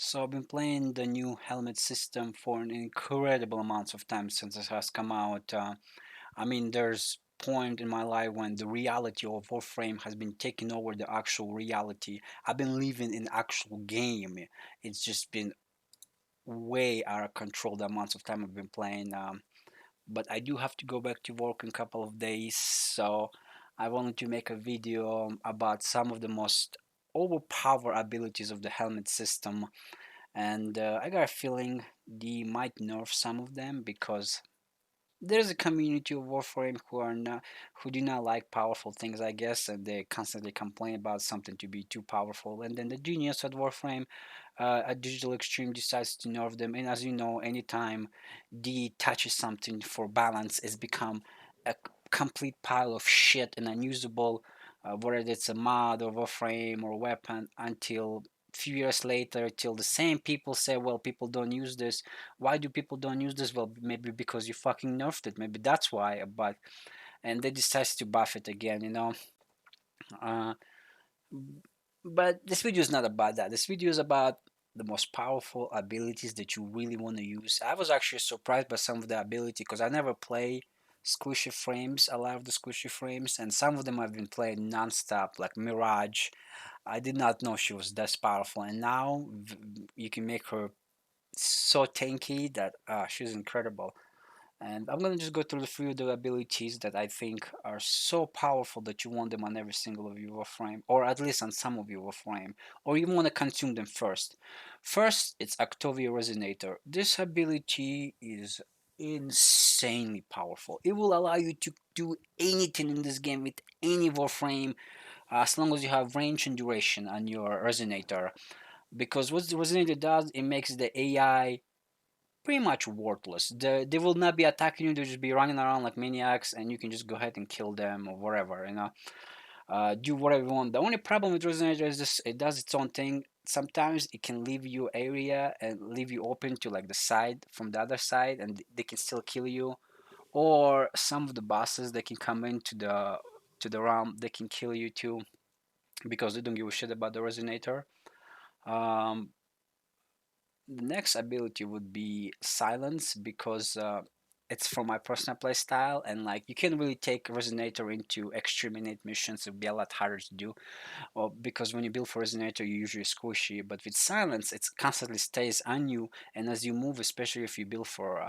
So I've been playing the new Helminth system for an incredible amount of time since it has come out. There's point in my life when the reality of Warframe has been taking over the actual reality. I've been living in actual game. It's just been way out of control the amounts of time I've been playing. But I do have to go back to work in a couple of days, so I wanted to make a video about some of the most overpowered abilities of the Helminth system, and I got a feeling they might nerf some of them because there's a community of Warframe who do not like powerful things, I guess, and they constantly complain about something to be too powerful. And then the genius at Warframe, at Digital Extreme, decides to nerf them. And as you know, anytime D touches something for balance, it's become a complete pile of shit and unusable, whether it's a mod or Warframe or weapon, until few years later, till the same people say, well, people don't use this. Why do people don't use this? Well, maybe because you fucking nerfed it. Maybe that's why. But and they decide to buff it again. Uh, but this video is not about that. This video is about the most powerful abilities that you really want to use. I was actually surprised by some of the ability because I never play squishy frames, a lot of the squishy frames, and some of them I've been playing non-stop, like Mirage. I did not know she was this powerful, and now you can make her so tanky that she's incredible. And I'm gonna just go through the few of the abilities that I think are so powerful that you want them on every single of your Warframe, or at least on some of your Warframe, or you want to consume them first. First, it's Octavia Resonator. This ability is insanely powerful. It will allow you to do anything in this game with any Warframe, as long as you have range and duration on your Resonator. Because what the Resonator does, it makes the AI pretty much worthless. They will not be attacking you. They'll just be running around like maniacs, and you can just go ahead and kill them or whatever. Do whatever you want. The only problem with Resonator is this: it does its own thing. Sometimes it can leave you area and leave you open to like the side from the other side, and they can still kill you. Or some of the bosses they can come into the realm, they can kill you too because they don't give a shit about the Resonator. Um, the next ability would be silence because it's for my personal play style, and like you can really take Resonator into exterminate missions. It'd be a lot harder to do, well, because when you build for Resonator, you usually squishy, but with silence, it constantly stays on you, and as you move, especially if you build for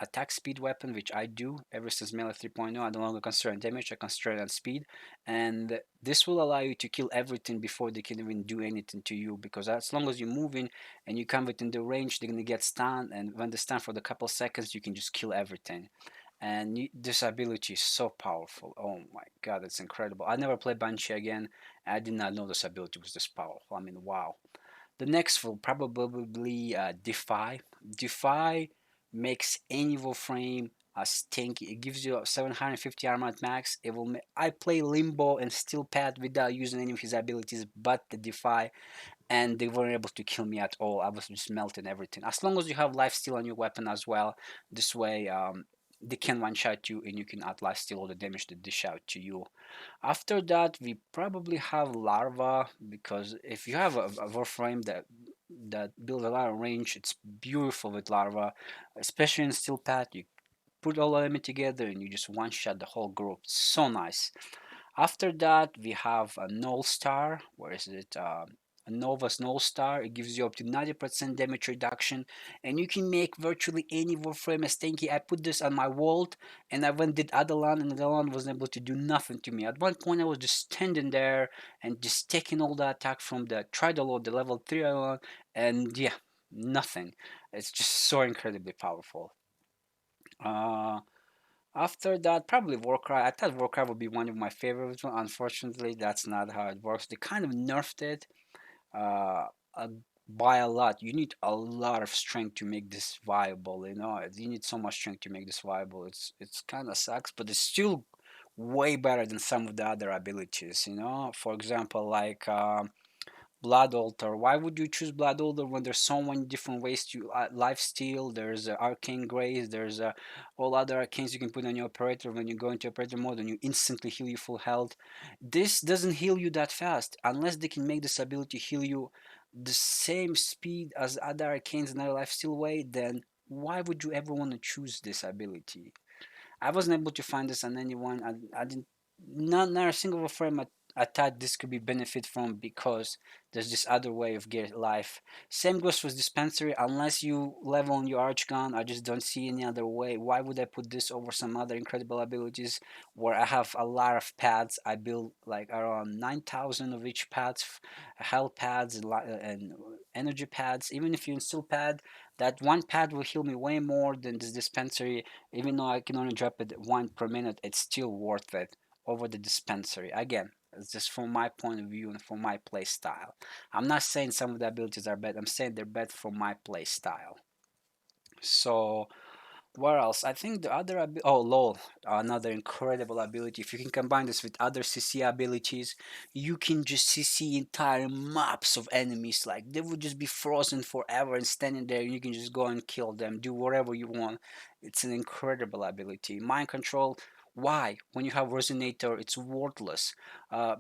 attack speed weapon, which I do ever since Melee 3.0, I no longer concentrate on damage, I concentrate on speed, and this will allow you to kill everything before they can even do anything to you, because as long as you're moving and you come within the range, they're gonna get stunned, and when they stun for the couple seconds, you can just kill everything. And this ability is so powerful. Oh my god, it's incredible. I never played Banshee again. I did not know this ability was this powerful. I mean, wow. The next will probably Defy. Defy makes any Warframe stinky. It gives you 750 armor at max. I play Limbo and Steel Pad without using any of his abilities, but the Defy, and they weren't able to kill me at all. I was just melting everything. As long as you have life steal on your weapon as well, this way they can one shot you and you can add life steal all the damage they dish out to you. After that, we probably have Larva because if you have a Warframe that builds a lot of range, it's beautiful with Larva, especially in Steel Path. You put all of them together and you just one shot the whole group. So nice. After that, we have a Null Star. Where is it? A Nova's Null Star. It gives you up to 90% damage reduction, and you can make virtually any Warframe as tanky. I put this on my Vault, and I went did Adelan, and Adelan wasn't able to do nothing to me. At one point, I was just standing there and just taking all the attack from the Tridalor, the level 3 Adelan, and yeah, nothing. It's just so incredibly powerful. Uh, After that, probably Warcry. I thought Warcry would be one of my favorites. Unfortunately, that's not how it works. They kind of nerfed it uh, uh, by a lot. You need a lot of strength to make this viable. You need so much strength to make this viable. It's kind of sucks, but it's still way better than some of the other abilities. For example, like Blood Altar. Why would you choose Blood Altar when there's so many different ways to life steal? There's Arcane Grace. There's all other arcanes you can put on your operator when you go into operator mode and you instantly heal you full health. This doesn't heal you that fast unless they can make this ability heal you the same speed as other arcanes in other lifesteal way, then why would you ever want to choose this ability? I wasn't able to find this on anyone. I didn't, not a single frame I thought this could be benefit from, because there's this other way of get life. Same goes for dispensary. Unless you level on your archgun, I just don't see any other way. Why would I put this over some other incredible abilities where I have a lot of pads? I build like around 9,000 of each pads, health pads and energy pads. Even if you instill pad, that one pad will heal me way more than this dispensary. Even though I can only drop it one per minute, it's still worth it over the dispensary. Again, it's just from my point of view and from my play style. I'm not saying some of the abilities are bad. I'm saying they're bad for my play style. So where else? I think the other oh lol, another incredible ability. If you can combine this with other CC abilities, you can just CC entire maps of enemies. Like they would just be frozen forever and standing there. And you can just go and kill them, do whatever you want. It's an incredible ability. Mind control. Why? When you have Resonator, it's worthless,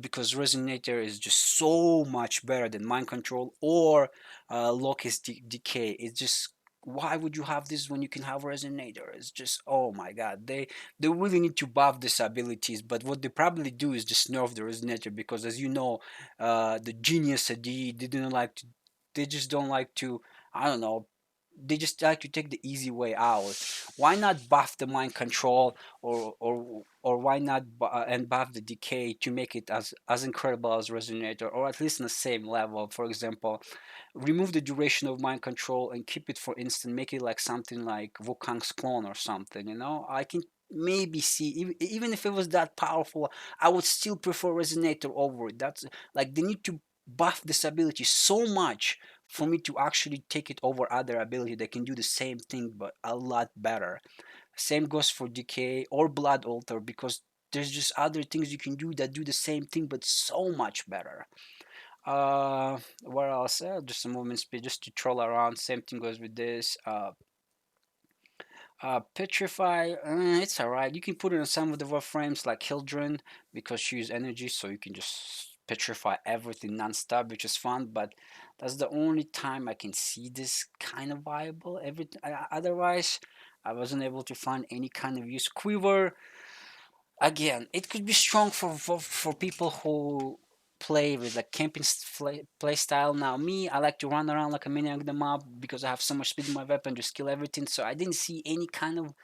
because Resonator is just so much better than Mind Control or Locust Decay. It's just, why would you have this when you can have Resonator? It's just, oh my god, they really need to buff these abilities. But what they probably do is just nerf the Resonator, because as you know, the genius they didn't like to, they just don't like to, I don't know, they just like to take the easy way out. Why not buff the mind control, or why not and buff the decay to make it as incredible as Resonator, or at least on the same level? For example, remove the duration of mind control and keep it for instant. Make it like something like Wukong's clone or something. I can maybe see, even if it was that powerful, I would still prefer Resonator over it. That's like, they need to buff this ability so much for me to actually take it over other ability that can do the same thing but a lot better. Same goes for decay or blood altar, because there's just other things you can do that do the same thing but so much better. What else? Just a movement speed, just to troll around. Same thing goes with this. Petrify, it's alright. You can put it on some of the warframes like Hildren, because she uses energy, so you can just petrify everything non-stop, which is fun. But that's the only time I can see this kind of viable. Otherwise, I wasn't able to find any kind of use. Quiver, again, it could be strong for people who play with a camping play style. Now me, I like to run around like a maniac in the mob, because I have so much speed in my weapon, just kill everything. So I didn't see any kind of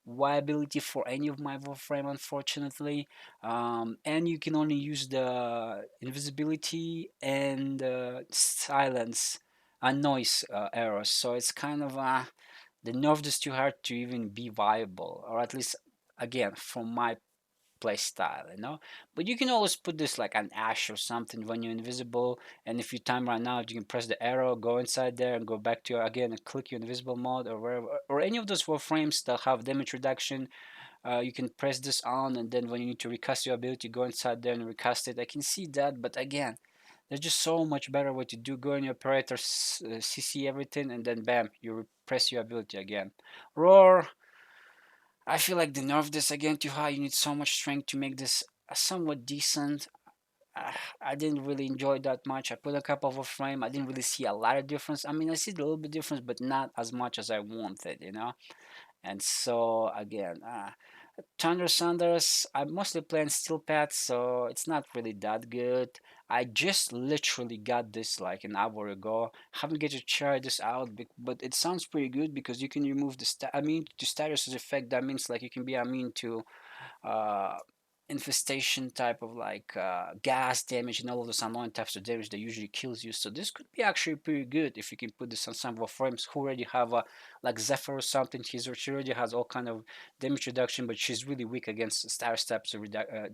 viability for any of my warframe, unfortunately. And you can only use the invisibility and silence and noise arrows, so it's kind of the nerf is too hard to even be viable, or at least, again, from my play style. But you can always put this like an ash or something when you're invisible, and if you time run out, you can press the arrow, go inside there, and go back to your, again, and click your invisible mode, or wherever, or any of those warframes that have damage reduction. You can press this on, and then when you need to recast your ability, go inside there and recast it. I can see that, but again, there's just so much better way to do. Go in your operator, CC everything, and then bam, you press your ability again. Roar, I feel like they nerfed this again too high. You need so much strength to make this somewhat decent. I didn't really enjoy that much. I put a couple of a frame. I didn't really see a lot of difference. I mean, I see a little bit difference, but not as much as I wanted. And so again, Chandra Sanders, I'm mostly playing Steel Pad, so it's not really that good. I just literally got this like an hour ago. Haven't get to try this out, but it sounds pretty good, because you can remove the I mean, to status effect. That means like you can be immune to uh, infestation type of like gas damage and all of those annoying types of damage that usually kills you. So this could be actually pretty good if you can put this on some of our frames who already have a like Zephyr or something. She already has all kind of damage reduction, but she's really weak against status types of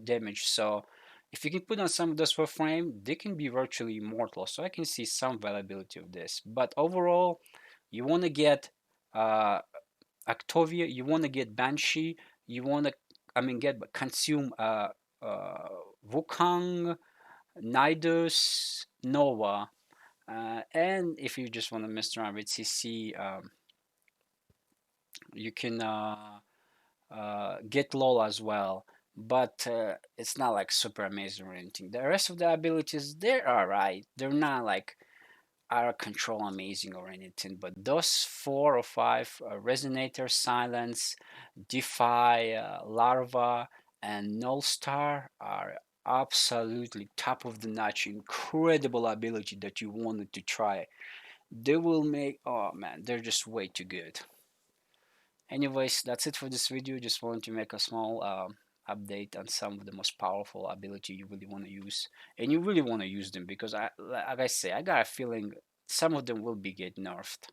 damage. So if you can put on some of those for frame, they can be virtually immortal. So I can see some viability of this. But overall, you want to get uh, Actovia, you want to get Banshee, you want to, I mean, consume Wukong, Nidus, Nova, and if you just want to mess around with CC, you can get Lola as well. But it's not like super amazing or anything. The rest of the abilities, they're alright. They're not like out of control amazing or anything, but those four or five, Resonator, Silence, Defy, Larva, and Null Star, are absolutely top of the notch, incredible ability that you wanted to try. They will make, oh man, they're just way too good. Anyways, that's it for this video. Just wanted to make a small update on some of the most powerful ability you really want to use, and you really want to use them because like I say, I got a feeling some of them will be get nerfed.